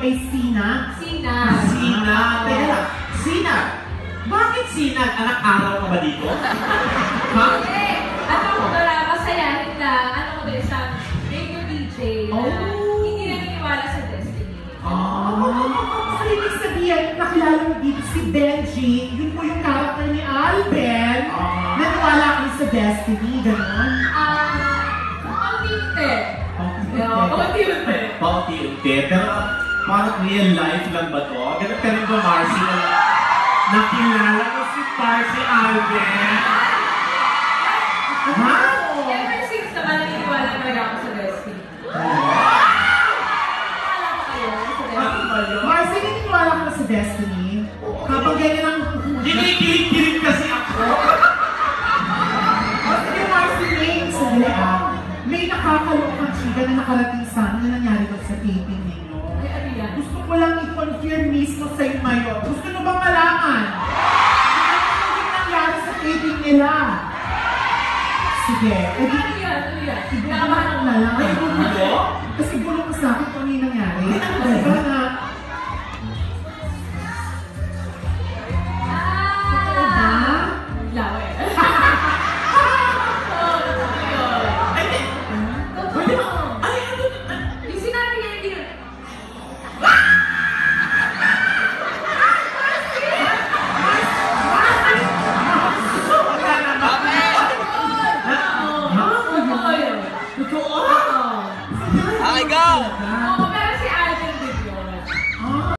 kay Sina? Sina. Sina. Teka lang. Sina. Bakit Sina? Anak araw ka ba dito? Ha? Ano ko pala, masayahin lang. Ano ko din, isang radio DJ na hindi na naniwala sa destiny. So, ibig sabihin, nakilala mo dito si Benji, yun po yung character ni Alben. Naniwala kayo sa destiny, gano'n? Paunti-unti. Paunti-unti. Paunti-unti. Pero parang real life lang ba to? Ganun ka rin ba, Marcy? Nakilala mo si Marcy Alben? Ha? Ever since naman naniniwala talaga ako sa destiny. Marcy, naniniwala ka sa destiny? Kapag ganyan ang Kinikilig kasi ako. Sige, Marcy, may nakakalokang chika na nakarating sa amin na nangyari doon sa taping ninyo. Ay, ano yan? Gusto ko lang i-confirm mismo sa iyo ngayon. Gusto nyo bang malaman? Ano yung nangyari sa taping nila? Sige. Ano yan? Ano yan? Siguro na lang. Ay, gulo? Kasi gulo